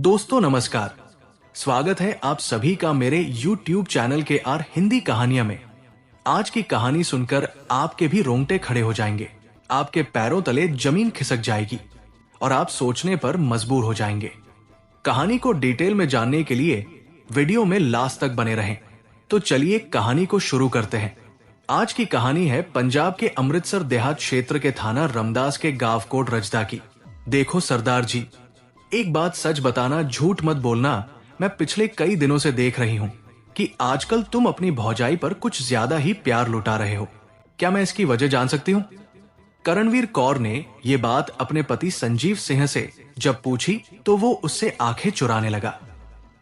दोस्तों नमस्कार। स्वागत है आप सभी का मेरे YouTube चैनल के आर हिंदी कहानियां में। आज की कहानी सुनकर आपके भी रोंगटे खड़े हो जाएंगे, आपके पैरों तले जमीन खिसक जाएगी और आप सोचने पर मजबूर हो जाएंगे। कहानी को डिटेल में जानने के लिए वीडियो में लास्ट तक बने रहें। तो चलिए कहानी को शुरू करते हैं। आज की कहानी है पंजाब के अमृतसर देहात क्षेत्र के थाना रमदास के गांव कोट रजदा की। देखो सरदार जी, एक बात सच बताना, झूठ मत बोलना। मैं पिछले कई दिनों से देख रही हूँ कि आजकल तुम अपनी भौजाई पर कुछ ज्यादा ही प्यार लुटा रहे हो। क्या मैं इसकी वजह जान सकती हूँ? करणवीर कौर ने ये बात अपने पति संजीव सिंह से जब पूछी तो वो उससे आंखें चुराने लगा।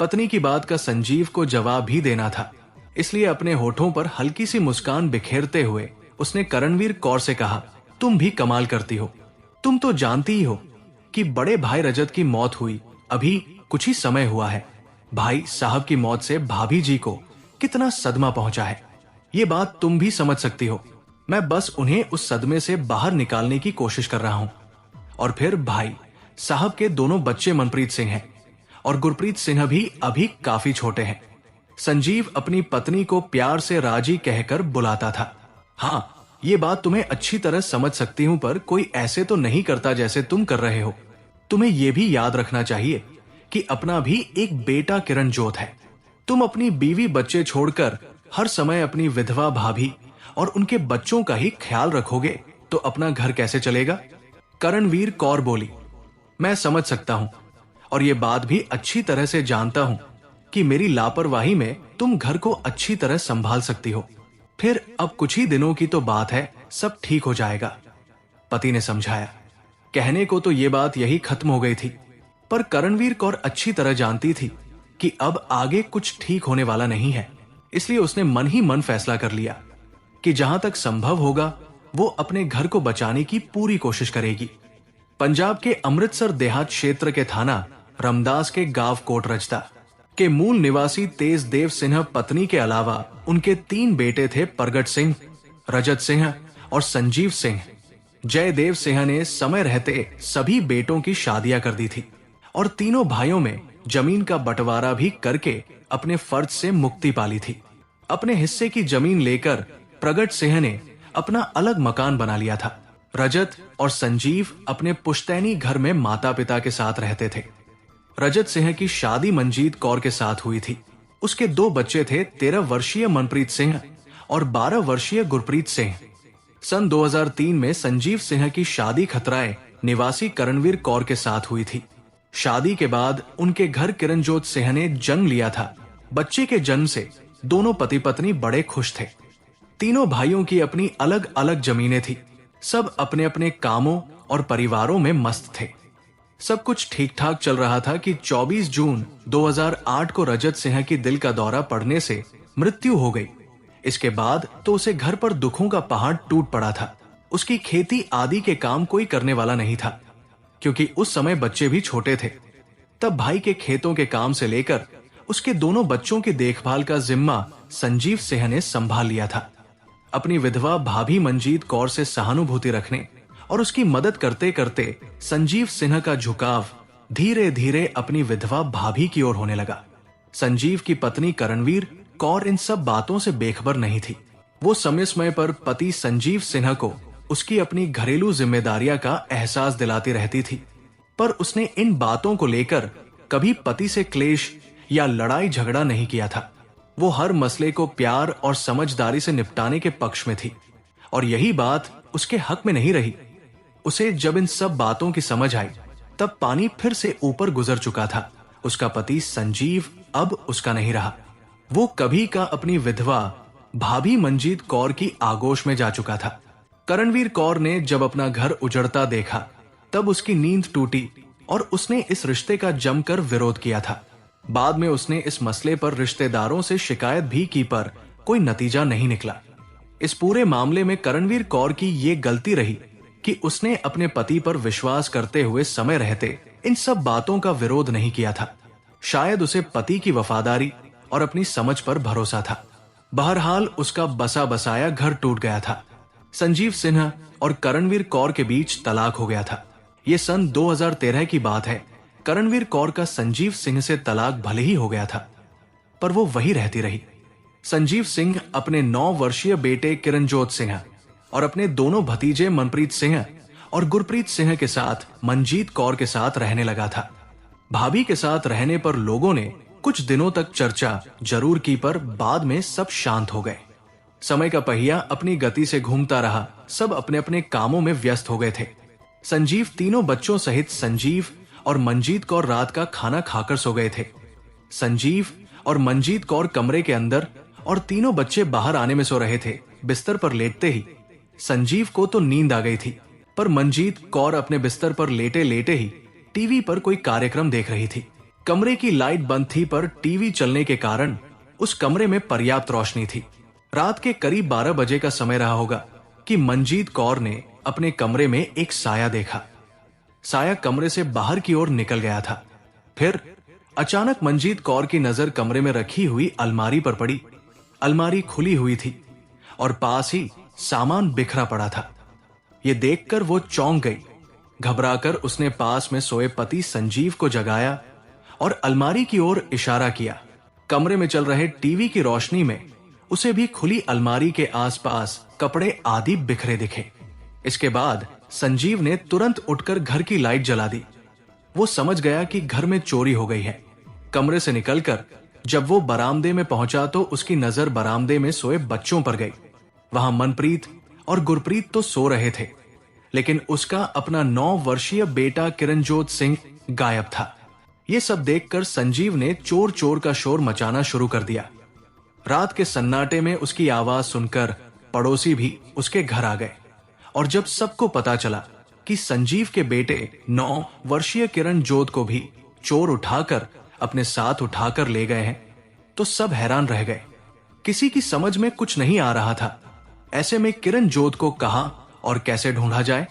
पत्नी की बात का संजीव को जवाब भी देना था, इसलिए अपने होठों पर हल्की सी मुस्कान बिखेरते हुए उसने करणवीर कौर से कहा, तुम भी कमाल करती हो। तुम तो जानती ही हो कि बड़े भाई रजत की मौत हुई अभी कुछ ही समय हुआ है। भाई साहब की मौत से भाभी जी को कितना सदमा पहुंचा है, ये बात तुम भी समझ सकती हो। मैं बस उन्हें उस सदमे से बाहर निकालने की कोशिश कर रहा हूं। और फिर भाई साहब के दोनों बच्चे मनप्रीत सिंह हैं और गुरप्रीत सिंह भी अभी काफी छोटे हैं। संजीव अपनी पत्नी को प्यार से राजी कहकर बुलाता था। हाँ, ये बात तुम्हें अच्छी तरह समझ सकती हूं, पर कोई ऐसे तो नहीं करता जैसे तुम कर रहे हो। तुम्हें यह भी याद रखना चाहिए कि अपना भी एक बेटा किरणजोत है। तुम अपनी बीवी बच्चे छोड़कर हर समय अपनी विधवा भाभी और उनके बच्चों का ही ख्याल रखोगे तो अपना घर कैसे चलेगा? करणवीर कौर बोली, मैं समझ सकता हूं और ये बात भी अच्छी तरह से जानता हूं कि मेरी लापरवाही में तुम घर को अच्छी तरह संभाल सकती हो। फिर अब कुछ ही दिनों की तो बात है, सब ठीक हो जाएगा, पति ने समझाया। कहने को तो ये बात यही खत्म हो गई थी, पर करणवीर कौर अच्छी तरह जानती थी कि अब आगे कुछ ठीक होने वाला नहीं है। इसलिए उसने मन ही मन फैसला कर लिया कि जहां तक संभव होगा वो अपने घर को बचाने की पूरी कोशिश करेगी। पंजाब के अमृतसर देहात क्षेत्र के थाना रमदास के गांव कोट रजदा के मूल निवासी तेज देव सिंह पत्नी के अलावा उनके 3 बेटे थे, प्रगट सिंह, रजत सिंह और संजीव सिंह। जयदेव सिंह ने समय रहते सभी बेटों की शादियां कर दी थी और तीनों भाइयों में जमीन का बंटवारा भी करके अपने फर्ज से मुक्ति पाली थी। अपने हिस्से की जमीन लेकर प्रगट सिंह ने अपना अलग मकान बना लिया था। रजत और संजीव अपने पुश्तैनी घर में माता पिता के साथ रहते थे। रजत सिंह की शादी मंजीत कौर के साथ हुई थी। उसके 2 बच्चे थे, 13 वर्षीय मनप्रीत सिंह और 12 वर्षीय गुरप्रीत सिंह। सन 2003 में संजीव सिंह की शादी खतराए निवासी करणवीर कौर के साथ हुई थी। शादी के बाद उनके घर किरणजोत सिंह ने जन्म लिया था। बच्चे के जन्म से दोनों पति पत्नी बड़े खुश थे। तीनों भाइयों की अपनी अलग अलग जमीनें थी। सब अपने अपने कामों और परिवारों में मस्त थे। सब कुछ ठीक ठाक चल रहा था कि 24 जून 2008 को रजत सिंह की दिल का दौरा पड़ने से मृत्यु हो गई। इसके बाद तो उसे घर पर दुखों का पहाड़ टूट पड़ा था। उसकी खेती आदि के काम कोई करने वाला नहीं था, क्योंकि उस समय बच्चे भी छोटे थे। तब भाई के खेतों के काम से लेकर उसके दोनों बच्चों की देखभाल का जिम्मा संजीव सिंह ने संभाल लिया था। अपनी विधवा भाभी मंजीत कौर से सहानुभूति रखने और उसकी मदद करते करते संजीव सिंह का झुकाव धीरे धीरे अपनी विधवा भाभी की ओर होने लगा। संजीव की पत्नी करणवीर कौर इन सब बातों से बेखबर नहीं थी। वो समय समय पर पति संजीव सिन्हा को उसकी अपनी घरेलू जिम्मेदारियां का एहसास दिलाती रहती थी, पर उसने इन बातों को लेकर कभी पति से क्लेश या लड़ाई झगड़ा नहीं किया था। वो हर मसले को प्यार और समझदारी से निपटाने के पक्ष में थी और यही बात उसके हक में नहीं रही। उसे जब इन सब बातों की समझ आई तब पानी फिर से ऊपर गुजर चुका था। उसका पति संजीव अब उसका नहीं रहा। वो कभी का अपनी विधवा भाभी मंजीत कौर की आगोश में जा चुका था। करणवीर कौर ने जब अपना घर उजड़ता देखा तब उसकी नींद टूटी और उसने इस रिश्ते का जमकर विरोध किया था। बाद में उसने इस मसले पर रिश्तेदारों से शिकायत भी की, पर कोई नतीजा नहीं निकला। इस पूरे मामले में करणवीर कौर की ये गलती रही कि उसने अपने पति पर विश्वास करते हुए समय रहते इन सब बातों का विरोध नहीं किया था। शायद उसे पति की वफादारी और अपनी समझ पर भरोसा था। बहरहाल उसका बसा बसाया घर टूट गया था। संजीव सिन्हा और करणवीर कौर के बीच तलाक हो गया था। ये सन 2013 की बात है, करणवीर कौर का संजीव सिंह से तलाक भले ही हो गया था, पर वो वही रहती रही। संजीव सिंह अपने 9 वर्षीय बेटे किरणजोत सिंह और अपने दोनों भतीजे मनप्रीत सिंह और गुरप्रीत सिंह के साथ मंजीत कौर के साथ रहने लगा था। भाभी के साथ रहने पर लोगों ने कुछ दिनों तक चर्चा जरूर की, पर बाद में सब शांत हो गए। समय का पहिया अपनी गति से घूमता रहा, सब अपने अपने कामों में व्यस्त हो गए थे। संजीव तीनों बच्चों सहित संजीव और मंजीत कौर रात का खाना खाकर सो गए थे। संजीव और मंजीत कौर कमरे के अंदर और तीनों बच्चे बाहर आने में सो रहे थे। बिस्तर पर लेटते ही संजीव को तो नींद आ गई थी, पर मंजीत कौर अपने बिस्तर पर लेटे लेटे ही टीवी पर कोई कार्यक्रम देख रही थी। कमरे की लाइट बंद थी, पर टीवी चलने के कारण उस कमरे में पर्याप्त रोशनी थी। रात के करीब 12 बजे का समय रहा होगा कि मंजीत कौर ने अपने कमरे में एक साया देखा। साया कमरे से बाहर की ओर निकल गया था। फिर अचानक मंजीत कौर की नजर कमरे में रखी हुई अलमारी पर पड़ी। अलमारी खुली हुई थी और पास ही सामान बिखरा पड़ा था। ये देखकर वो चौंक गई। घबराकर उसने पास में सोए पति संजीव को जगाया और अलमारी की ओर इशारा किया। कमरे में चल रहे टीवी की रोशनी में उसे भी खुली अलमारी के आसपास कपड़े आदि बिखरे दिखे। इसके बाद संजीव ने तुरंत उठकर घर की लाइट जला दी। वो समझ गया कि घर में चोरी हो गई है। कमरे से निकलकर जब वो बरामदे में पहुंचा तो उसकी नजर बरामदे में सोए बच्चों पर गई। वहां मनप्रीत और गुरप्रीत तो सो रहे थे, लेकिन उसका अपना 9 वर्षीय बेटा किरणजोत सिंह गायब था। ये सब देखकर संजीव ने चोर चोर का शोर मचाना शुरू कर दिया। रात के सन्नाटे में उसकी आवाज सुनकर पड़ोसी भी उसके घर आ गए और जब सबको पता चला कि संजीव के बेटे 9 वर्षीय किरणजोत को भी चोर उठाकर अपने साथ उठाकर ले गए हैं, तो सब हैरान रह गए। किसी की समझ में कुछ नहीं आ रहा था। ऐसे में किरणजोत को कहां और कैसे ढूंढा जाए।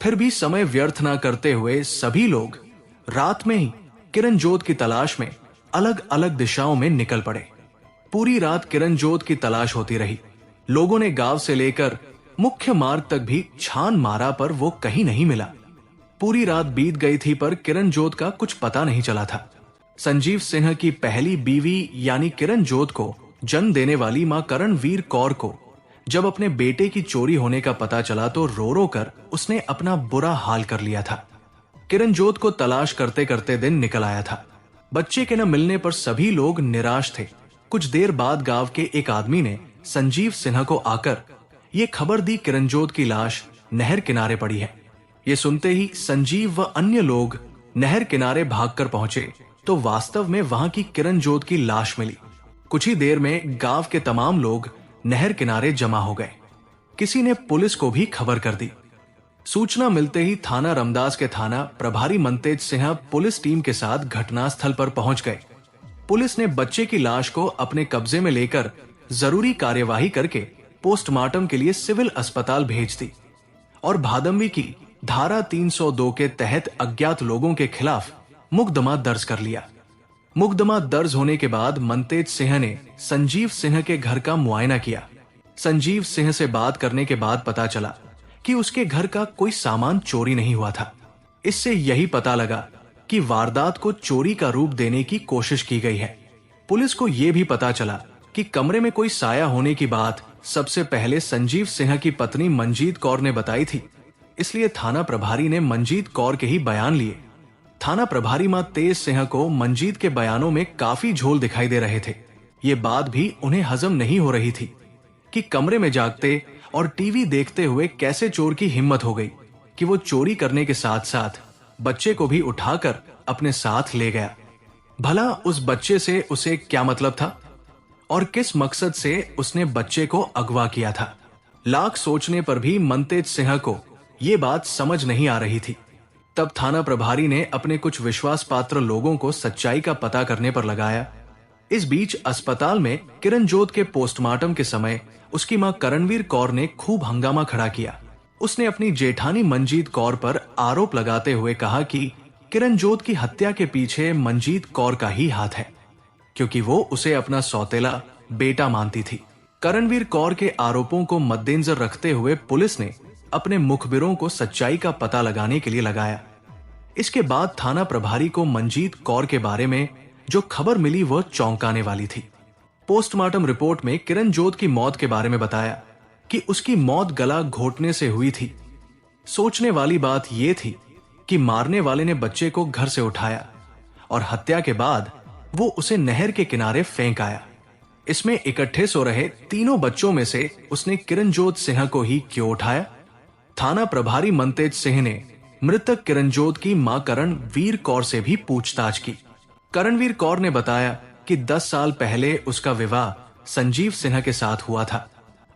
फिर भी समय व्यर्थ ना करते हुए सभी लोग रात में ही किरणजोत की तलाश में अलग अलग दिशाओं में निकल पड़े। पूरी रात किरणजोत की तलाश होती रही। लोगों ने गांव से लेकर मुख्य मार्ग तक भी छान मारा, पर वो कहीं नहीं मिला। पूरी रात बीत गई थी, पर किरणजोत का कुछ पता नहीं चला था। संजीव सिंह की पहली बीवी यानी किरणजोत को जन्म देने वाली मां करणवीर कौर को जब अपने बेटे की चोरी होने का पता चला तो रो रो कर उसने अपना बुरा हाल कर लिया था। किरणजोत को तलाश करते करते दिन निकल आया था। बच्चे के न मिलने पर सभी लोग निराश थे। कुछ देर बाद गांव के एक आदमी ने संजीव सिन्हा को आकर ये खबर दी, किरणजोत की लाश नहर किनारे पड़ी है। ये सुनते ही संजीव व अन्य लोग नहर किनारे भागकर पहुंचे तो वास्तव में वहां की किरणजोत की लाश मिली। कुछ ही देर में गांव के तमाम लोग नहर किनारे जमा हो गए। किसी ने पुलिस को भी खबर कर दी। सूचना मिलते ही थाना रमदास के थाना प्रभारी मनतेज सिंह पुलिस टीम के साथ घटनास्थल पर पहुंच गए। पुलिस ने बच्चे की लाश को अपने कब्जे में लेकर जरूरी कार्यवाही करके पोस्टमार्टम के लिए सिविल अस्पताल भेज दी और भादंवी की धारा 302 के तहत अज्ञात लोगों के खिलाफ मुकदमा दर्ज कर लिया। मुकदमा दर्ज होने के बाद मनतेज सिंह ने संजीव सिंह के घर का मुआयना किया। संजीव सिंह से बात करने के बाद पता चला कि उसके घर का कोई सामान चोरी नहीं हुआ था। इससे यही पता लगा कि वारदात को चोरी का रूप देने की कोशिश की गई है। पुलिस को यह भी पता चला कि कमरे में कोई साया होने की बात सबसे पहले संजीव सिंह की पत्नी मंजीत कौर ने बताई थी। इसलिए थाना प्रभारी ने मंजीत कौर के ही बयान लिए। थाना प्रभारी मां तेज सिंह को मंजीत के बयानों में काफी झोल दिखाई दे रहे थे। ये बात भी उन्हें हजम नहीं हो रही थी कि कमरे में जागते और टीवी देखते हुए कैसे चोर की हिम्मत हो गई कि वो चोरी करने के साथ साथ बच्चे को भी उठाकर अपने साथ ले गया। भला उस बच्चे से उसे क्या मतलब था और किस मकसद से उसने बच्चे को अगवा किया था। लाख सोचने पर भी मनतेज सिंह को ये बात समझ नहीं आ रही थी। तब थाना प्रभारी ने अपने कुछ विश्वास पात्र लोगों को सच्चाई का पता करने पर लगाया। इस बीच अस्पताल में किरणजोत के पोस्टमार्टम के समय उसकी मां करणवीर कौर ने खूब हंगामा खड़ा किया। उसने अपनी जेठानी मंजीत कौर पर आरोप लगाते हुए कहा कि किरणजोत की हत्या के पीछे मंजीत कौर का ही हाथ है, क्योंकि वो उसे अपना सौतेला बेटा मानती थी। करणवीर कौर के आरोपों को मद्देनजर रखते हुए पुलिस ने अपने मुखबिरों को सच्चाई का पता लगाने के लिए लगाया। इसके बाद थाना प्रभारी को मंजीत कौर के बारे में जो खबर मिली वह चौंकाने वाली थी। पोस्टमार्टम रिपोर्ट में किरणजोत की मौत के बारे में बताया कि उसकी मौत गला घोटने से हुई थी। सोचने वाली बात यह थी कि मारने वाले ने बच्चे को घर से उठाया और हत्या के बाद वो उसे नहर के किनारे फेंक आया। इसमें इकट्ठे सो रहे तीनों बच्चों में से उसने किरणजोत सिन्हा को ही क्यों उठाया? थाना प्रभारी मनतेज सिंह ने मृतक किरणजोत की मां करणवीर कौर से भी पूछताछ की। करणवीर कौर ने बताया कि 10 साल पहले उसका विवाह संजीव सिन्हा के साथ हुआ था।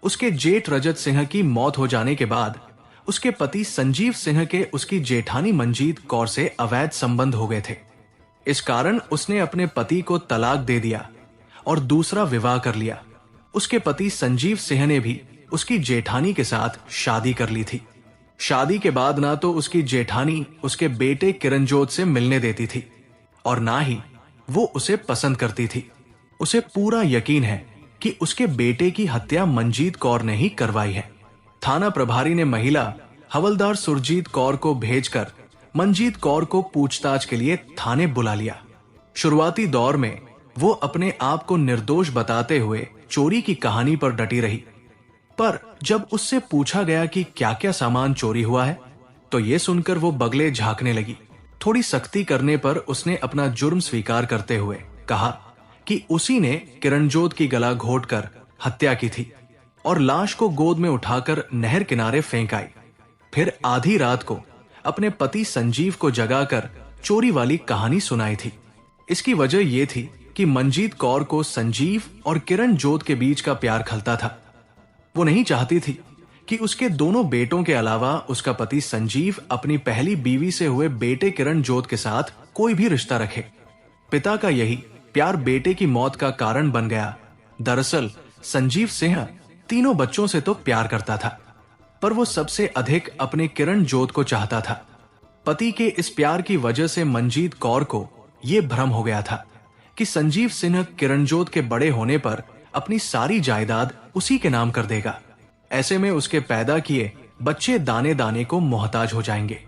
उसके जेठ रजत सिन्हा की मौत हो जाने के बाद उसके पति संजीव सिन्हा के उसकी जेठानी मंजीत कौर से अवैध संबंध हो गए थे। इस कारण उसने अपने पति को तलाक दे दिया और दूसरा विवाह कर लिया। उसके पति संजीव सिंह ने भी उसकी जेठानी के साथ शादी कर ली थी। शादी के बाद ना तो उसकी जेठानी उसके बेटे किरणजोत से मिलने देती थी और ना ही वो उसे पसंद करती थी। उसे पूरा यकीन है कि उसके बेटे की हत्या मंजीत कौर ने ही करवाई है। थाना प्रभारी ने महिला हवलदार सुरजीत कौर को भेजकर मंजीत कौर को पूछताछ के लिए थाने बुला लिया। शुरुआती दौर में वो अपने आप को निर्दोष बताते हुए चोरी की कहानी पर डटी रही, पर जब उससे पूछा गया कि क्या क्या सामान चोरी हुआ है तो ये सुनकर वो बगले झांकने लगी। थोड़ी सख्ती करने पर उसने अपना जुर्म स्वीकार करते हुए कहा कि उसी ने किरणजोत की गला घोटकर हत्या की थी और लाश को गोद में उठाकर नहर किनारे फेंक आई। फिर आधी रात को अपने पति संजीव को जगाकर चोरी वाली कहानी सुनाई थी। इसकी वजह यह थी कि मंजीत कौर को संजीव और किरणजोत के बीच का प्यार खलता था। वो नहीं चाहती थी कि उसके दोनों बेटों के अलावा उसका पति संजीव अपनी पहली बीवी से हुए बेटे किरणजोत के साथ कोई भी रिश्ता रखे। पिता का यही प्यार बेटे की मौत का कारण बन गया। दरअसल संजीव सिंह तीनों बच्चों से तो प्यार करता था, पर वो सबसे अधिक अपने किरणजोत को चाहता था। पति के इस प्यार की वजह से मंजीत कौर को यह भ्रम हो गया था कि संजीव सिन्हा किरणजोत के बड़े होने पर अपनी सारी जायदाद उसी के नाम कर देगा। ऐसे में उसके पैदा किए बच्चे दाने दाने को मोहताज हो जाएंगे,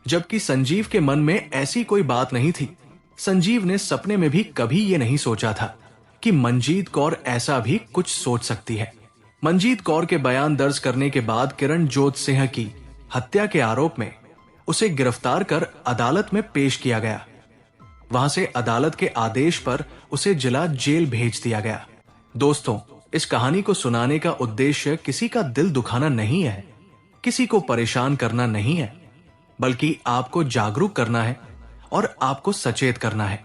जबकि संजीव के मन में ऐसी कोई बात नहीं थी। संजीव ने सपने में भी कभी ये नहीं सोचा था कि मंजीत कौर ऐसा भी कुछ सोच सकती है। मंजीत कौर के बयान दर्ज करने के बाद किरणजोत सिंह की हत्या के आरोप में उसे गिरफ्तार कर अदालत में पेश किया गया। वहां से अदालत के आदेश पर उसे जिला जेल भेज दिया गया। दोस्तों, इस कहानी को सुनाने का उद्देश्य किसी का दिल दुखाना नहीं है, किसी को परेशान करना नहीं है, बल्कि आपको जागरूक करना है और आपको सचेत करना है,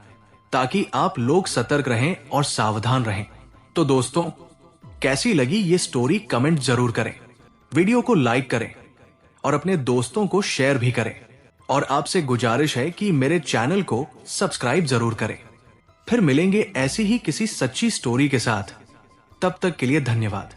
ताकि आप लोग सतर्क रहें और सावधान रहें। तो दोस्तों, कैसी लगी ये स्टोरी कमेंट जरूर करें, वीडियो को लाइक करें और अपने दोस्तों को शेयर भी करें। और आपसे गुजारिश है कि मेरे चैनल को सब्सक्राइब जरूर करें। फिर मिलेंगे ऐसी ही किसी सच्ची स्टोरी के साथ। तब तक के लिए धन्यवाद।